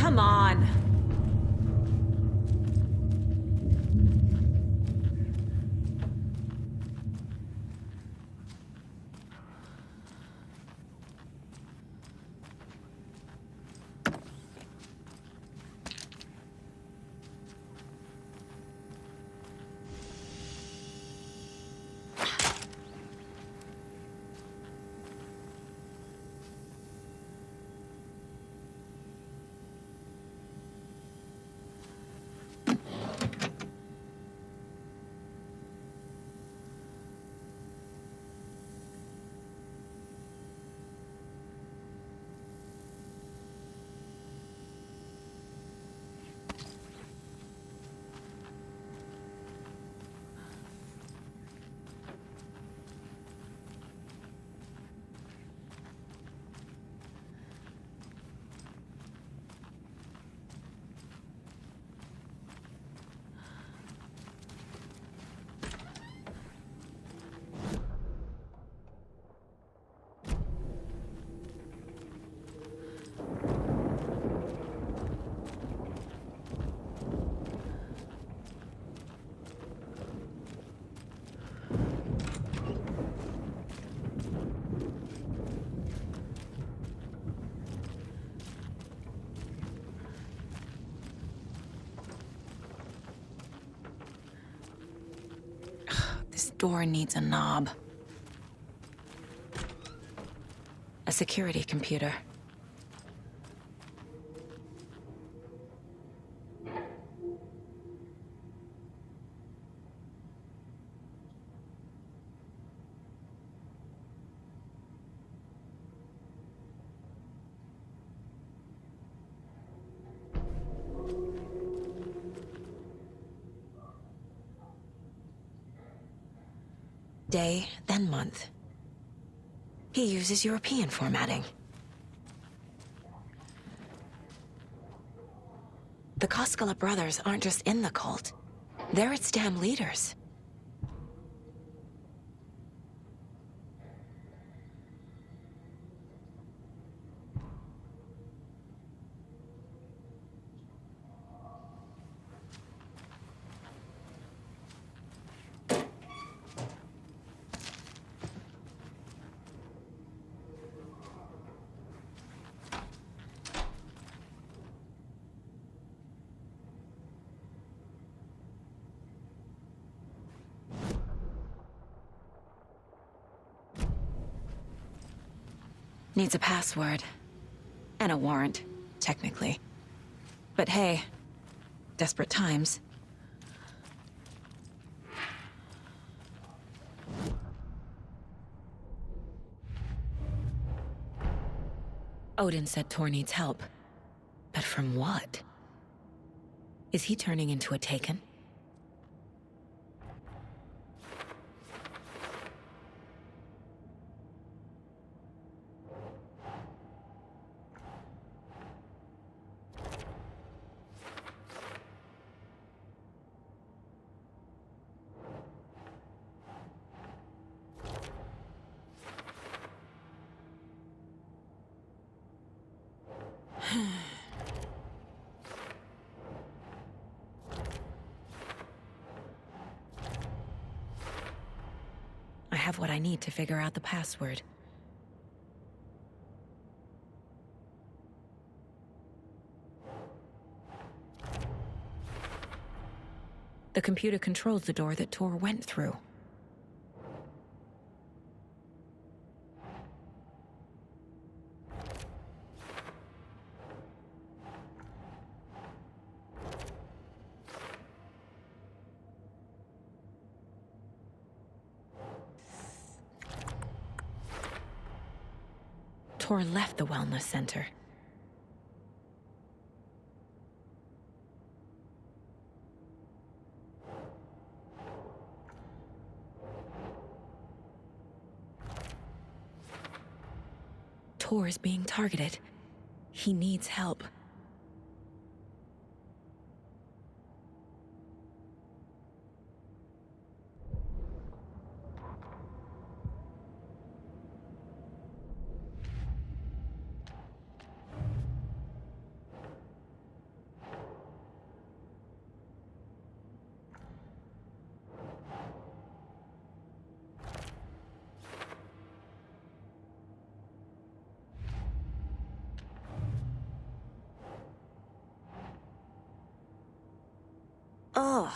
Come on. This door needs a knob. A security computer. Day, then month. He uses European formatting. The Koskela brothers aren't just in the cult. They're its damn leaders. Needs a password. And a warrant, technically. But hey, desperate times. Odin said Thor needs help. But from what? Is he turning into a Taken? I have what I need to figure out the password. The computer controls the door that Thor went through. Thor left the wellness center. Thor is being targeted. He needs help. Ugh.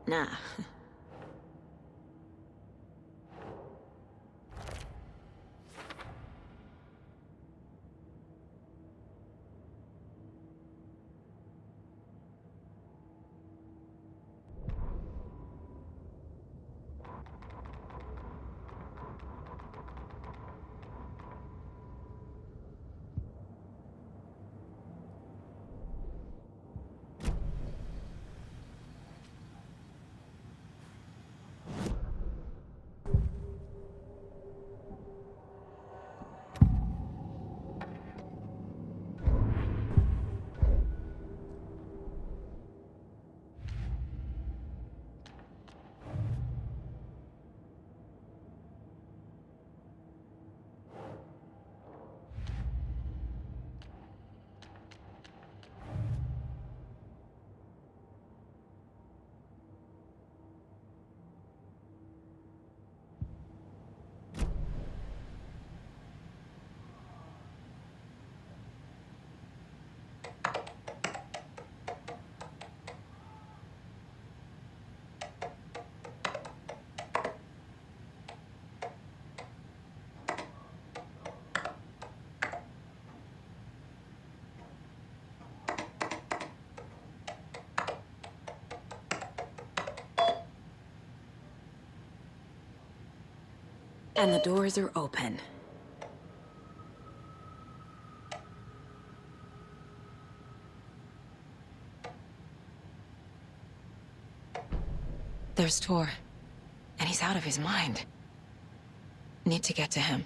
Nah. And the doors are open. There's Thor. And he's out of his mind. Need to get to him.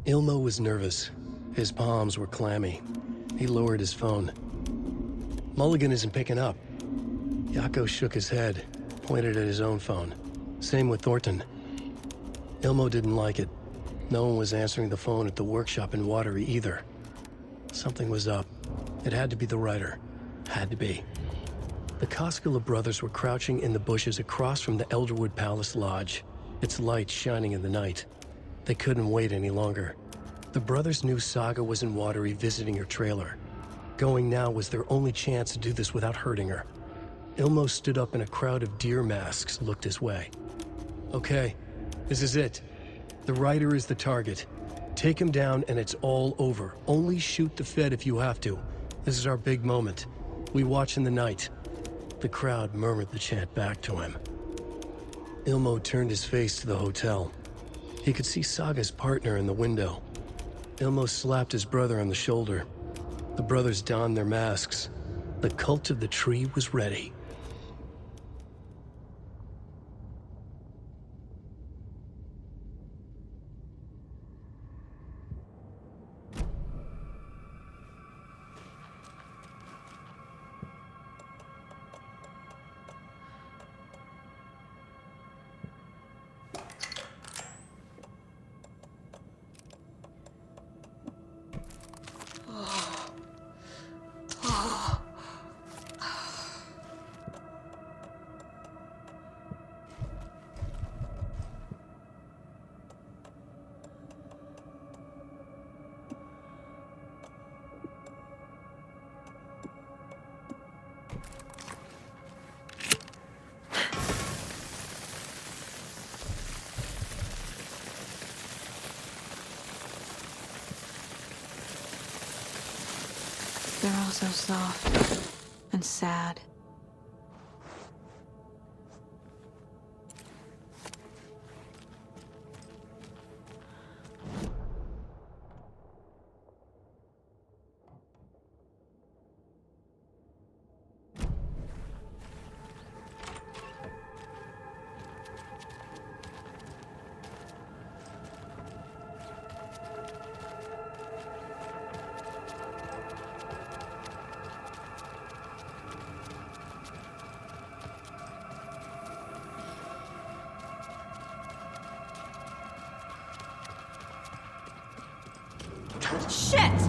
Ilmo was nervous, His palms were clammy. He lowered his phone. Mulligan isn't picking up. Yako shook his head, pointed at his own phone. Same with Thornton. Ilmo didn't like it. No one was answering the phone at the workshop in Watery either. Something was up. It had to be the writer. Had to be. The Koskela brothers were crouching in the bushes across from the Elderwood Palace Lodge, its light shining in the night. They couldn't wait any longer. The brothers knew Saga was in Watery visiting her trailer. Going now was their only chance to do this without hurting her. Ilmo stood up and a crowd of deer masks looked his way. Okay, this is it. The writer is the target. Take him down and it's all over. Only shoot the Fed if you have to. This is our big moment. We watch in the night. The crowd murmured the chant back to him. Ilmo turned his face to the hotel. He could see Saga's partner in the window. Ilmo slapped his brother on the shoulder. The brothers donned their masks. The cult of the tree was ready. They're all so soft and sad. Shit!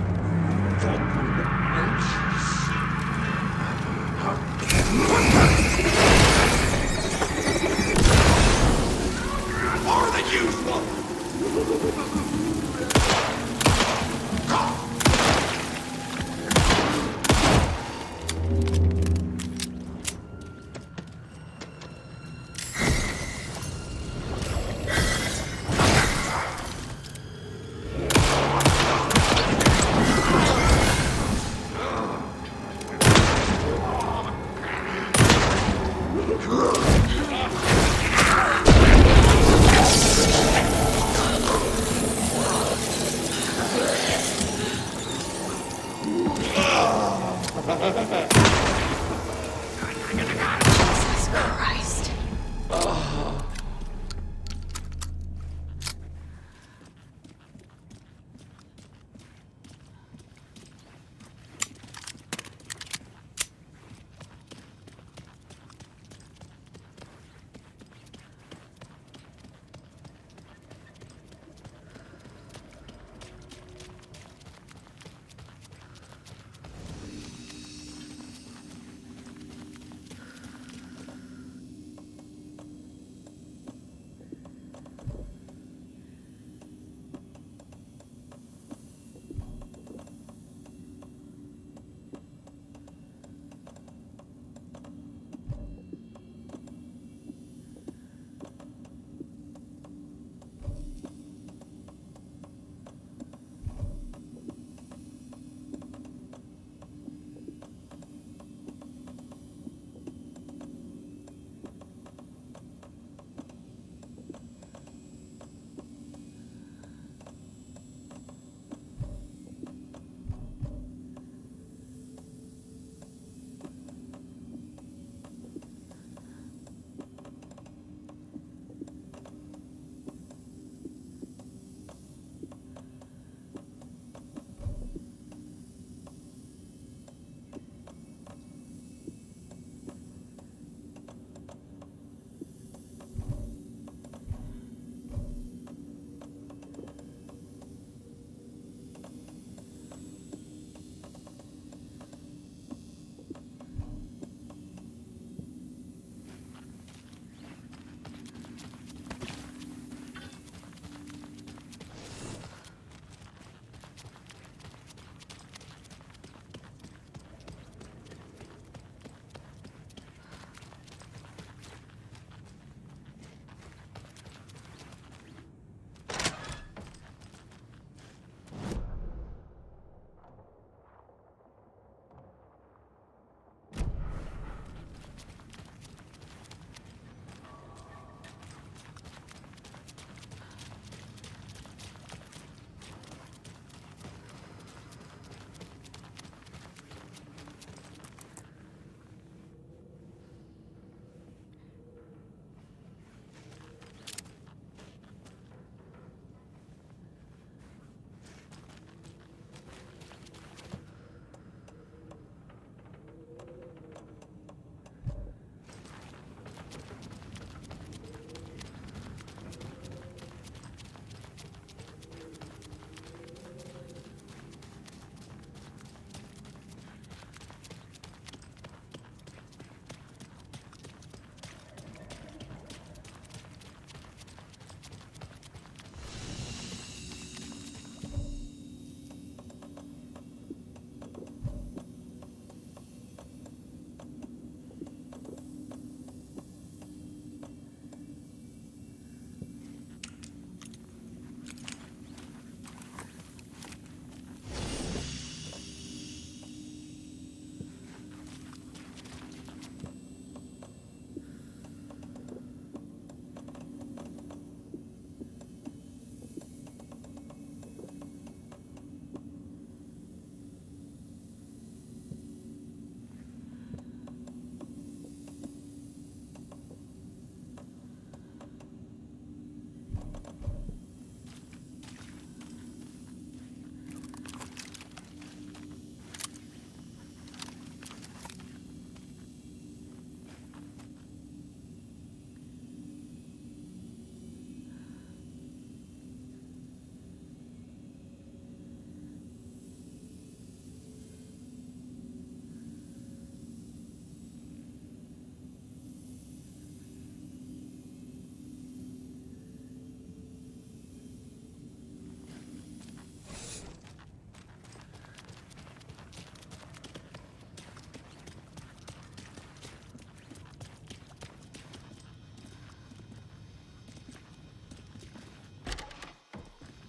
More than usual. Jesus Christ.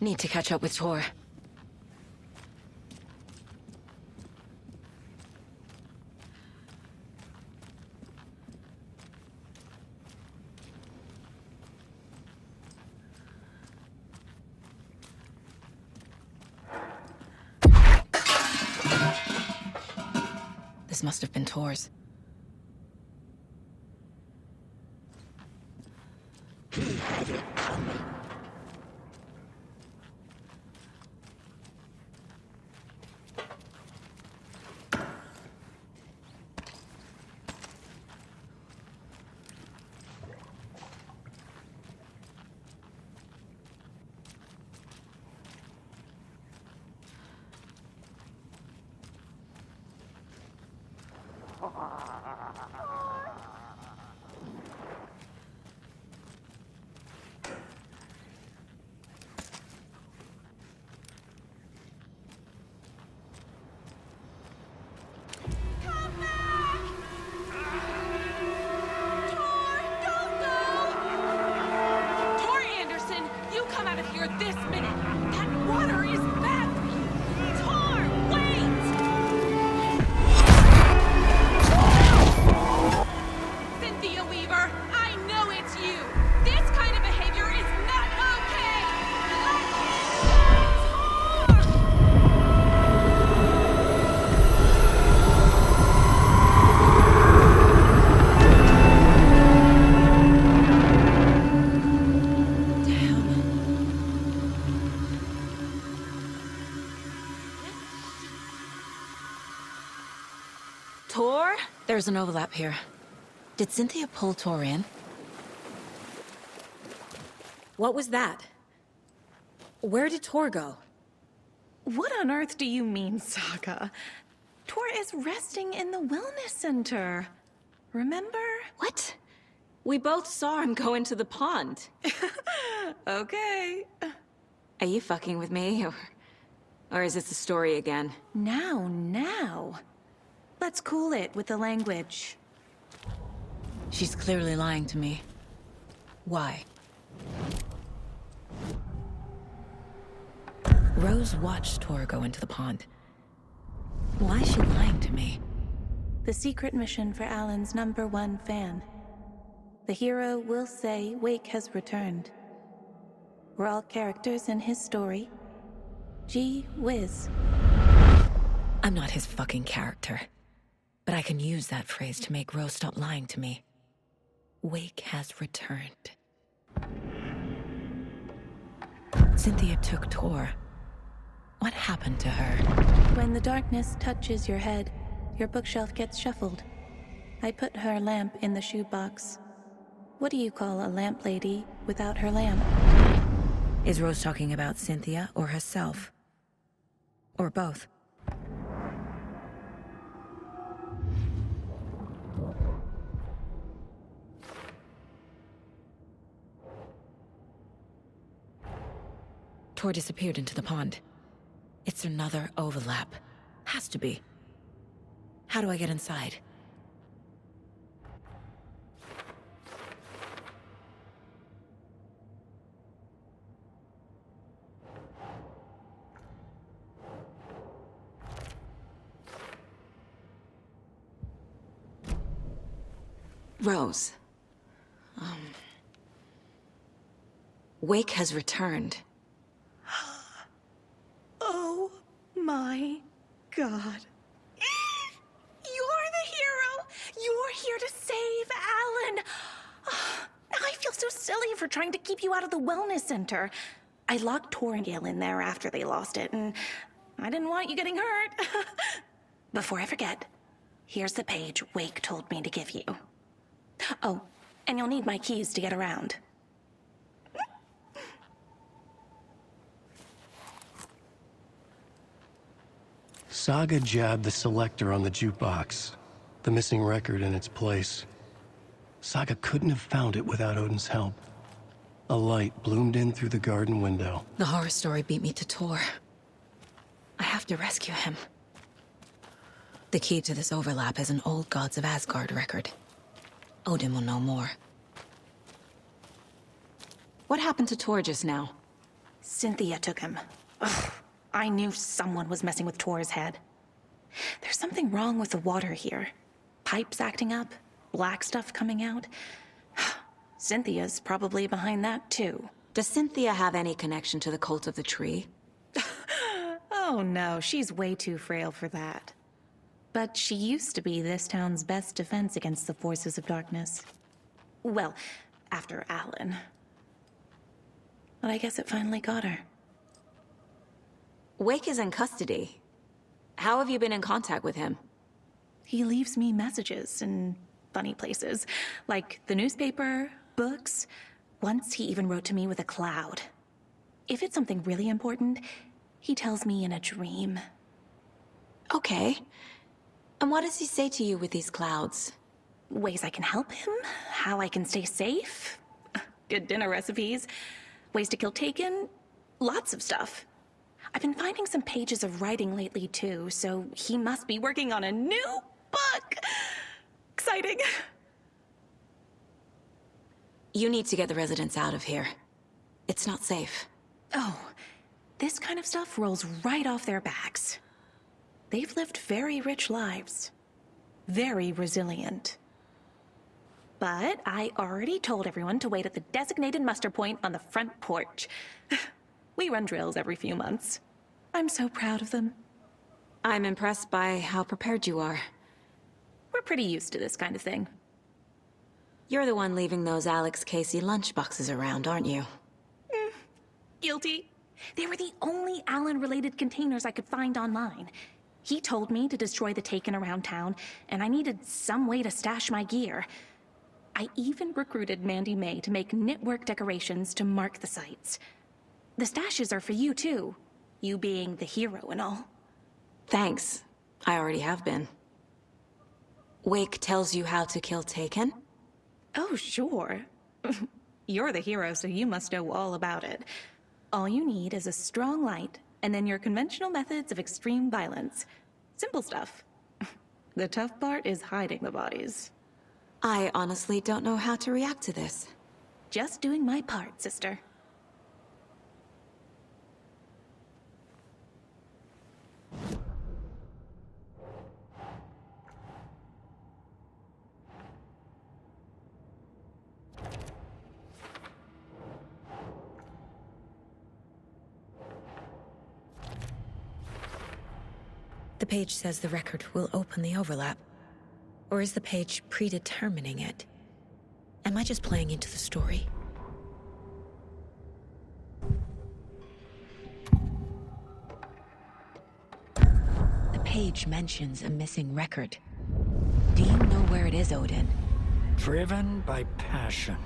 Need to catch up with Thor. This must have been Thor's. This minute! That water is bad for you! Thor, wait! Cynthia Weaver, I know it's you! This kind of behavior is not okay! Let me Thor? There's an overlap here. Did Cynthia pull Thor in? What was that? Where did Thor go? What on earth do you mean, Saga? Thor is resting in the wellness center. Remember? What? We both saw him go into the pond. Okay. Are you fucking with me, or is this the story again? Now. Let's cool it with the language. She's clearly lying to me. Why? Rose watched Thor go into the pond. Why is she lying to me? The secret mission for Alan's #1 fan. The hero will say Wake has returned. We're all characters in his story. Gee whiz. I'm not his fucking character. But I can use that phrase to make Rose stop lying to me. Wake has returned. Cynthia took Thor. What happened to her? When the darkness touches your head, your bookshelf gets shuffled. I put her lamp in the shoebox. What do you call a lamp lady without her lamp? Is Rose talking about Cynthia or herself? Or both? Thor disappeared into the pond. It's another overlap. Has to be. How do I get inside? Rose. Wake has returned. Oh my God. You're the hero! You're here to save Alan! I feel so silly for trying to keep you out of the wellness center. I locked Tor and Gale in there after they lost it, and I didn't want you getting hurt. Before I forget, here's the page Wake told me to give you. Oh, and you'll need my keys to get around. Saga jabbed the selector on the jukebox, the missing record in its place. Saga couldn't have found it without Odin's help. A light bloomed in through the garden window. The horror story beat me to Thor. I have to rescue him. The key to this overlap is an old Gods of Asgard record. Odin will know more. What happened to Thor just now? Cynthia took him. Ugh, I knew someone was messing with Tor's head. There's something wrong with the water here. Pipes acting up, black stuff coming out. Cynthia's probably behind that, too. Does Cynthia have any connection to the cult of the tree? Oh no, she's way too frail for that. But she used to be this town's best defense against the forces of darkness. Well, after Alan. But I guess it finally got her. Wake is in custody. How have you been in contact with him? He leaves me messages in funny places, like the newspaper, books. Once he even wrote to me with a cloud. If it's something really important, he tells me in a dream. Okay. And what does he say to you with these clouds? Ways I can help him, how I can stay safe, good dinner recipes, ways to kill Taken, lots of stuff. I've been finding some pages of writing lately too, so he must be working on a new book. Exciting. You need to get the residents out of here. It's not safe. Oh, this kind of stuff rolls right off their backs. They've lived very rich lives. Very resilient. But I already told everyone to wait at the designated muster point on the front porch. We run drills every few months. I'm so proud of them. I'm impressed by how prepared you are. We're pretty used to this kind of thing. You're the one leaving those Alex Casey lunchboxes around, aren't you? Guilty. They were the only Alan-related containers I could find online. He told me to destroy the Taken around town, and I needed some way to stash my gear. I even recruited Mandy May to make knitwork decorations to mark the sites. The stashes are for you, too. You being the hero and all. Thanks. I already have been. Wake tells you how to kill Taken? Oh, sure. You're the hero, so you must know all about it. All you need is a strong light, and then your conventional methods of extreme violence. Simple stuff. The tough part is hiding the bodies. I honestly don't know how to react to this. Just doing my part, sister. The page says the record will open the overlap. Or is the page predetermining it? Am I just playing into the story? The page mentions a missing record. Do you know where it is, Odin? Driven by passion,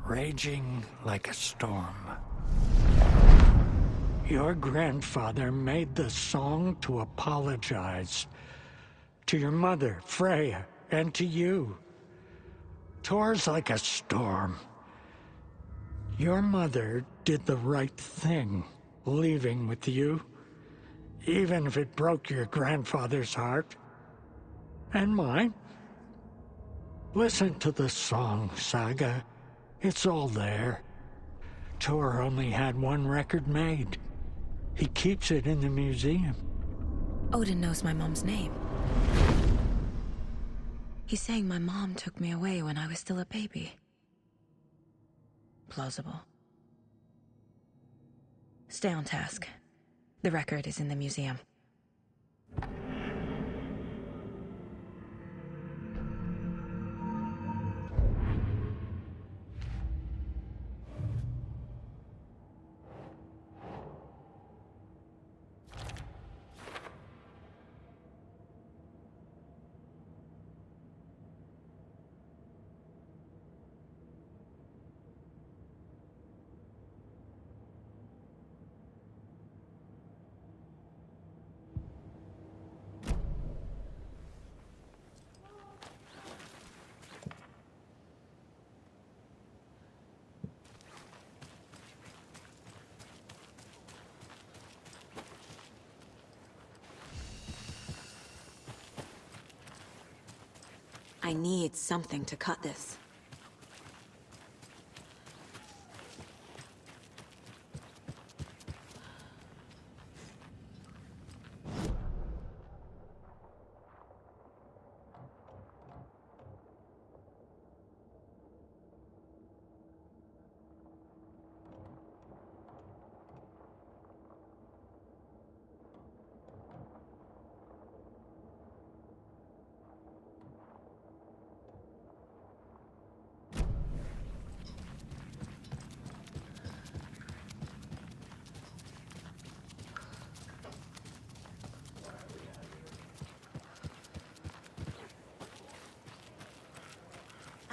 raging like a storm. Your grandfather made the song to apologize. To your mother, Freya, and to you. Thor's like a storm. Your mother did the right thing, leaving with you, even if it broke your grandfather's heart. And mine. Listen to the song, Saga. It's all there. Thor only had one record made. He keeps it in the museum. Odin knows my mom's name. He's saying my mom took me away when I was still a baby. Plausible. Stay on task. The record is in the museum. I need something to cut this.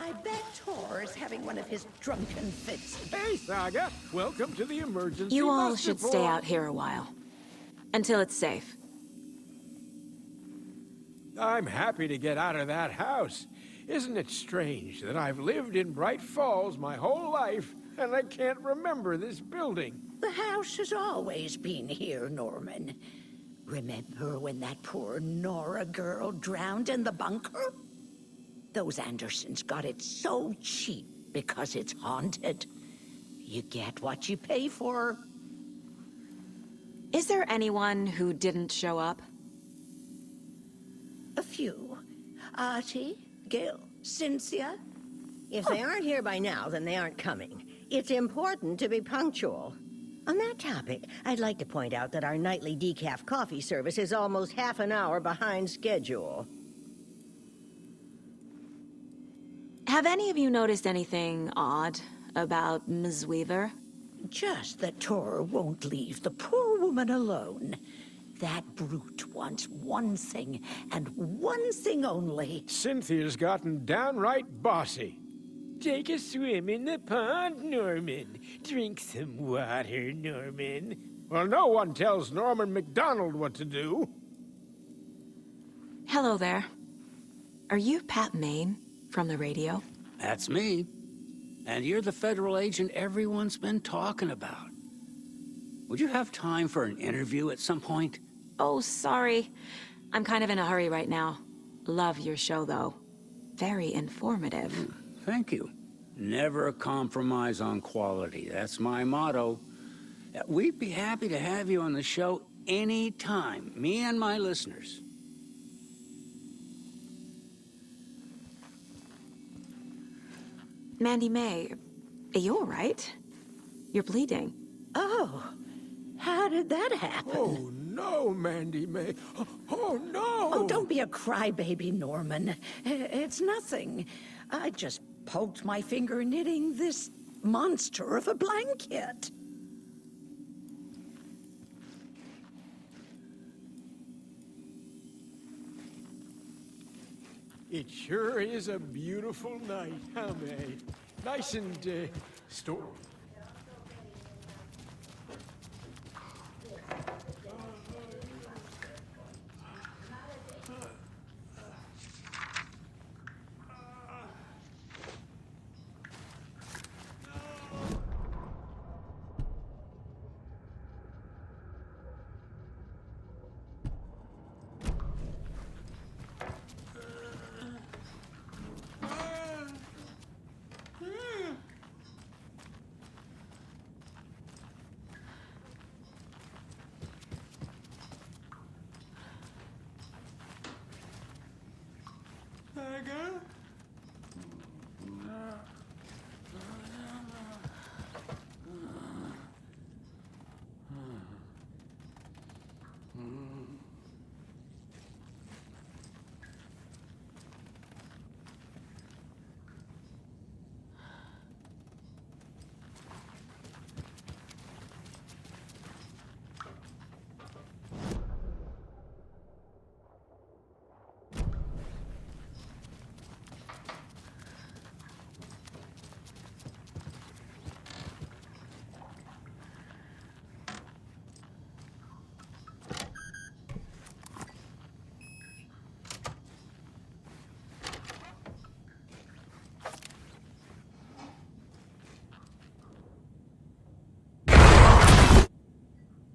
I bet Thor's having one of his drunken fits. Hey, Saga! Welcome to the emergency You all muster should stay form. out here a while. Until it's safe. I'm happy to get out of that house. Isn't it strange that I've lived in Bright Falls my whole life, and I can't remember this building? The house has always been here, Norman. Remember when that poor Nora girl drowned in the bunker? Those Andersons got it so cheap because it's haunted. You get what you pay for. Is there anyone who didn't show up? A few. Artie, Gil, Cynthia. If they aren't here by now, then they aren't coming. It's important to be punctual. On that topic, I'd like to point out that our nightly decaf coffee service is almost half an hour behind schedule. Have any of you noticed anything odd about Ms. Weaver? Just that Thor won't leave the poor woman alone. That brute wants one thing, and one thing only. Cynthia's gotten downright bossy. Take a swim in the pond, Norman. Drink some water, Norman. Well, no one tells Norman MacDonald what to do. Hello there. Are you Pat Maine from the radio? That's me. And you're the federal agent everyone's been talking about. Would you have time for an interview at some point? Oh, sorry. I'm kind of in a hurry right now. Love your show, though. Very informative. Thank you. Never compromise on quality. That's my motto. We'd be happy to have you on the show anytime, me and my listeners. Mandy May, are you all right? You're bleeding. Oh, how did that happen? Oh, no, Mandy May. Oh, no! Oh, don't be a crybaby, Norman. It's nothing. I just poked my finger knitting this monster of a blanket. It sure is a beautiful night, huh, May? Nice and,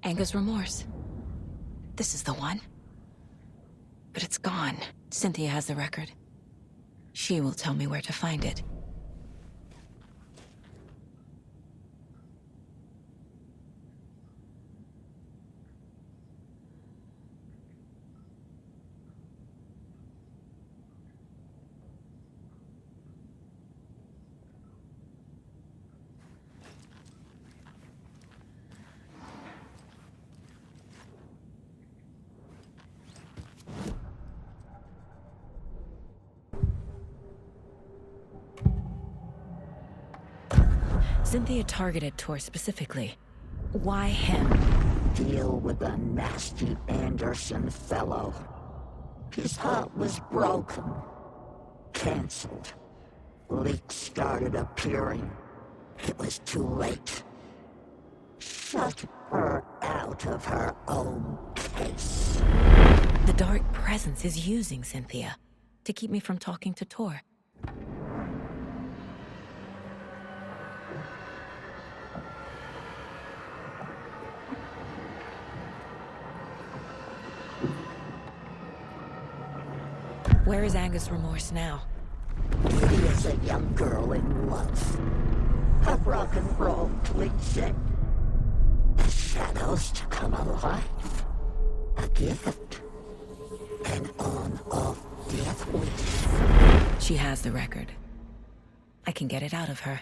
Anger's remorse. This is the one. But it's gone. Cynthia has the record. She will tell me where to find it. Cynthia targeted Thor specifically. Why him? Deal with the nasty Anderson fellow. His heart was broken. Cancelled. leaks started appearing, it was too late. Shut her out of her own case. The dark presence is using Cynthia to keep me from talking to Tor. Where is Angus Remorse now? He is a young girl in love. A rock and roll cliche. The shadows to come alive. A gift. An on-off death wish. She has the record. I can get it out of her.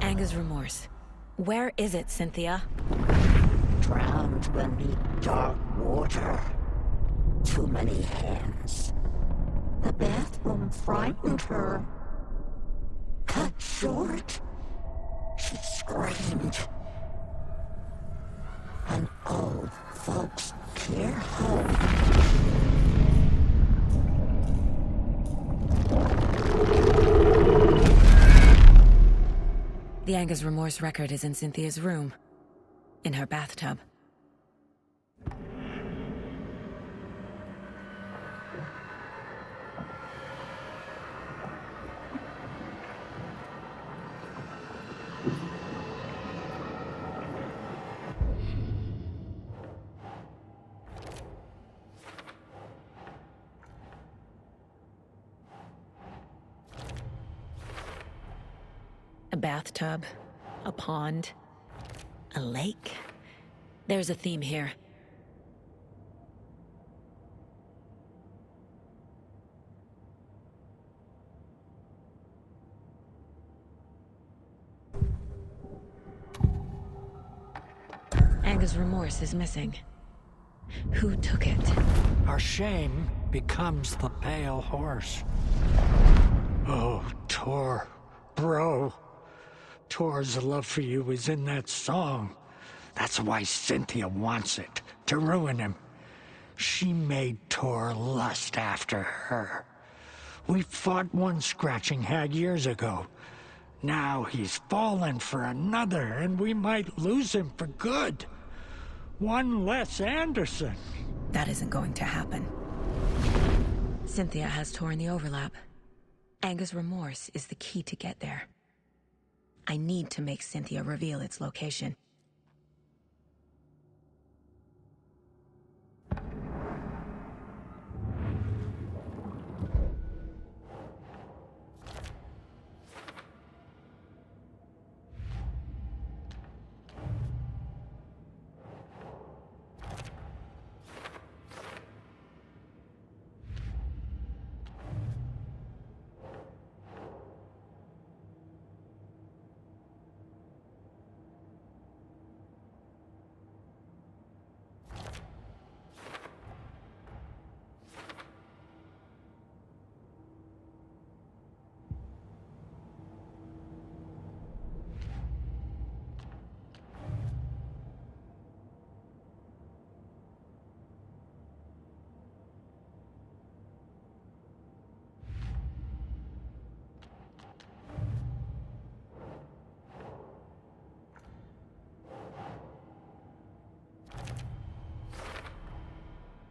Angus Remorse. Where is it, Cynthia? Drowned beneath dark water. Too many hands. The bathroom frightened her. Cut short. She screamed. An old folks' care home. The Angus Remorse record is in Cynthia's room. In her bathtub. A bathtub, a pond, a lake. There's a theme here. Angus Remorse is missing. Who took it? Our shame becomes the pale horse. Oh, Tor. Bro. Tor's love for you is in that song. That's why Cynthia wants it, to ruin him. She made Tor lust after her. We fought one scratching hag years ago. Now he's fallen for another, and we might lose him for good. One less Anderson. That isn't going to happen. Cynthia has Tor in the overlap. Angus Remorse is the key to get there. I need to make Cynthia reveal its location.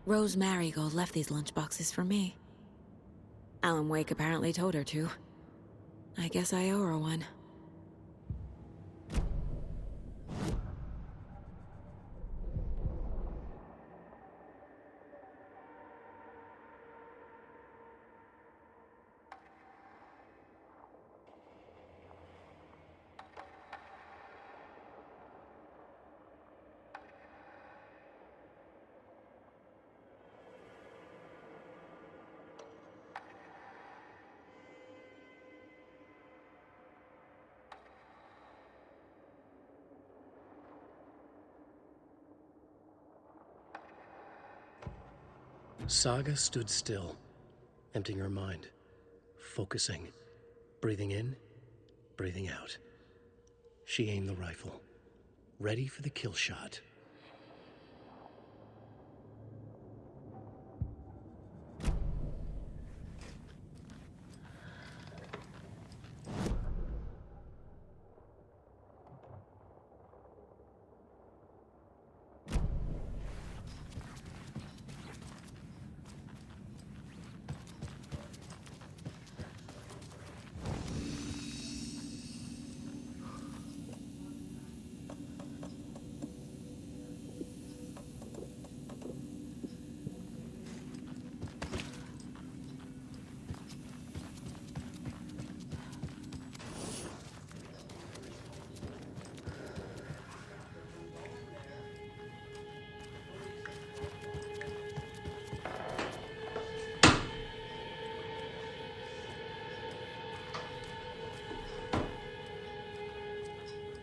Rose Marigold left these lunchboxes for me. Alan Wake apparently told her to. I guess I owe her one. Saga stood still, emptying her mind, focusing, breathing in, breathing out. She aimed the rifle, ready for the kill shot.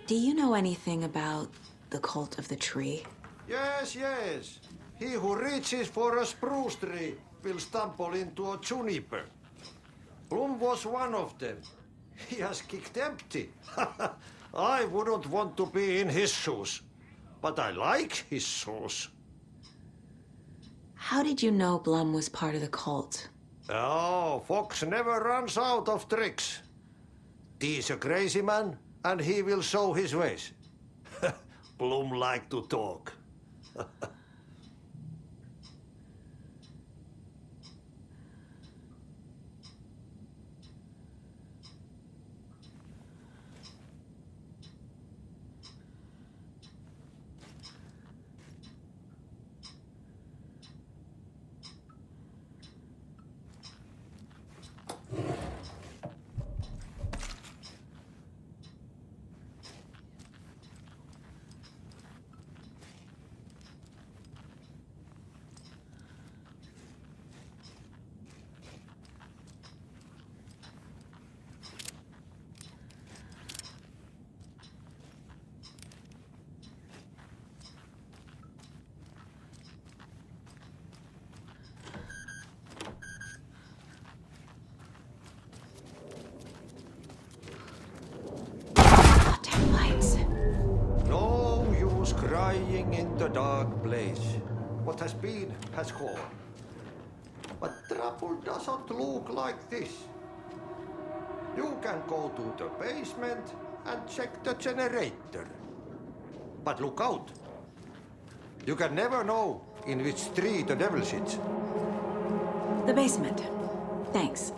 Do you know anything about the cult of the tree? Yes, yes. He who reaches for a spruce tree will stumble into a juniper. Bloom was one of them. He has kicked empty. I wouldn't want to be in his shoes, but I like his shoes. How did you know Blum was part of the cult? Oh, Fox never runs out of tricks. He's a crazy man, and he will show his ways. Bloom like to talk. Goddamn lights. No use crying in the dark place. What has been has gone. But trouble doesn't look like this. You can go to the basement and check the generator. But look out. You can never know in which tree the devil sits. The basement. Thanks.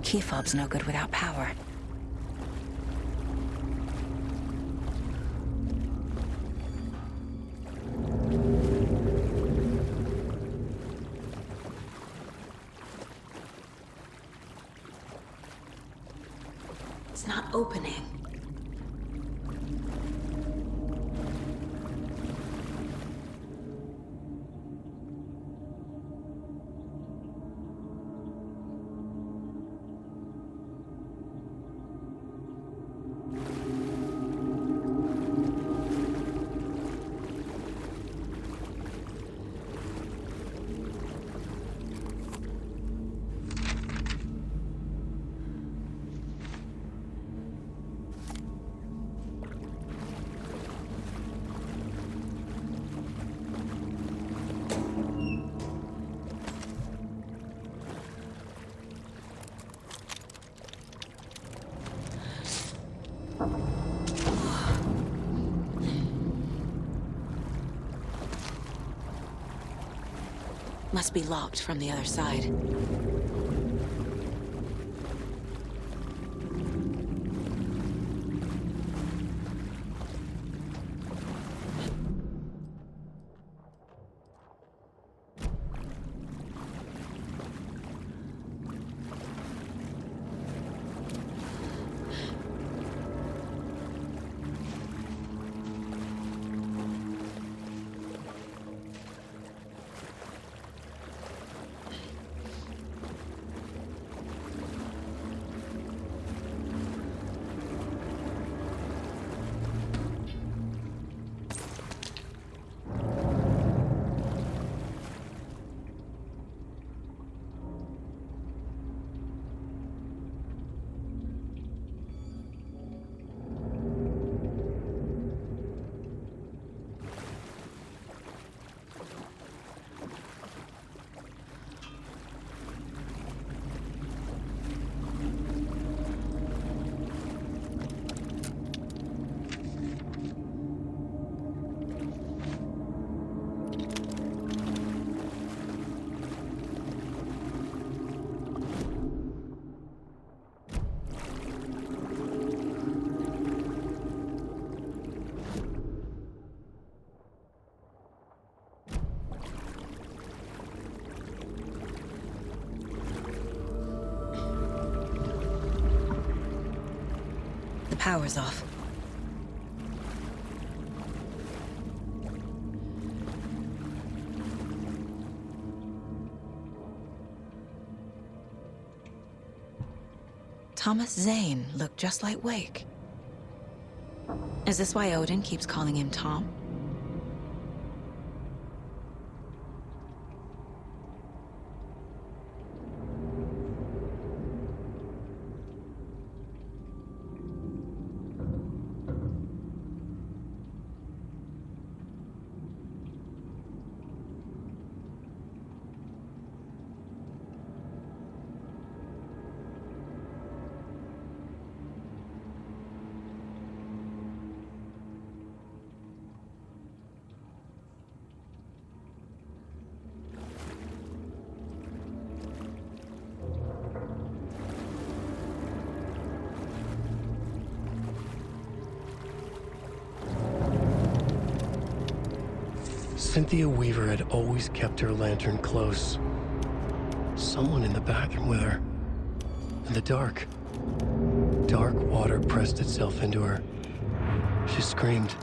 Key fob's no good without power. It's not opening. Must be locked from the other side. The power's off. Thomas Zane looked just like Wake. Is this why Odin keeps calling him Tom? Cynthia Weaver had always kept her lantern close. Someone in the bathroom with her. In the dark. Dark water pressed itself into her. She screamed.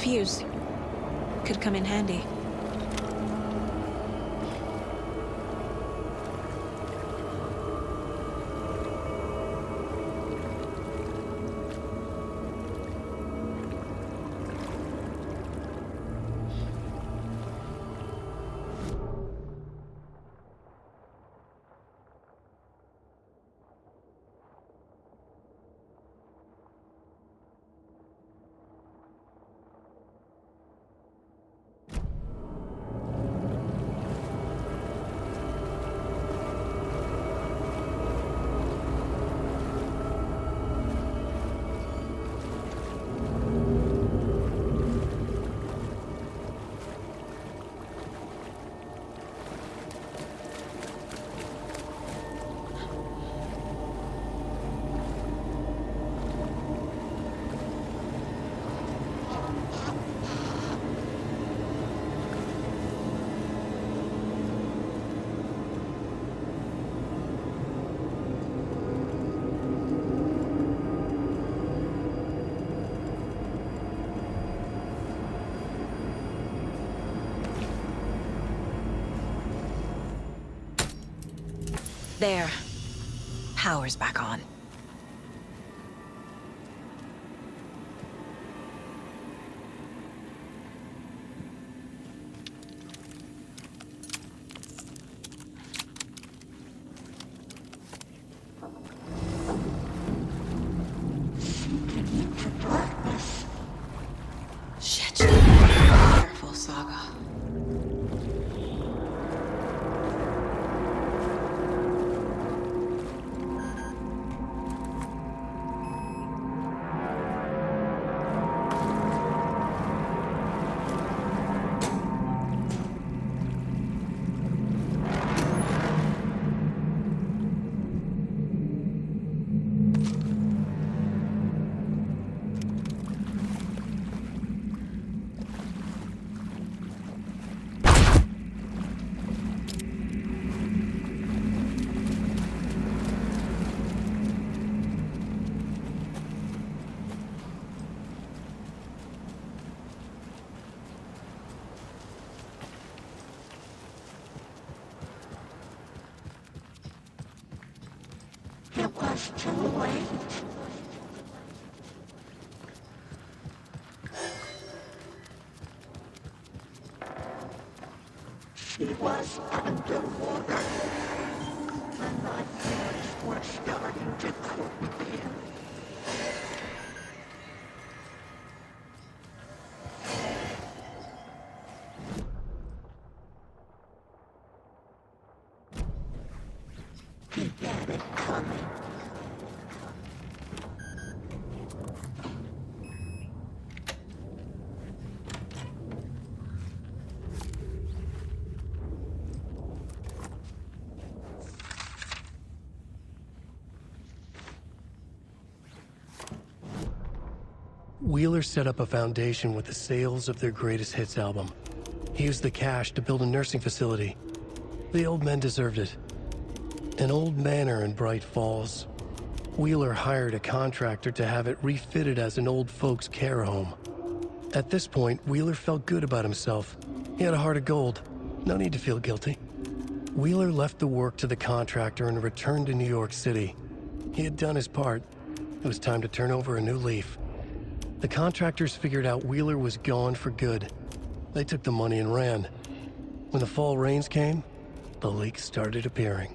fuse. Could come in handy. There. Power's back on. Shit. Careful, Saga. It was too late. She was underwater. The nightmares were starting to creep in. He had it coming. Wheeler set up a foundation with the sales of their greatest hits album. He used the cash to build a nursing facility. The old men deserved it. An old manor in Bright Falls. Wheeler hired a contractor to have it refitted as an old folks' care home. At this point, Wheeler felt good about himself. He had a heart of gold. No need to feel guilty. Wheeler left the work to the contractor and returned to New York City. He had done his part. It was time to turn over a new leaf. The contractors figured out Wheeler was gone for good. They took the money and ran. When the fall rains came, the leaks started appearing.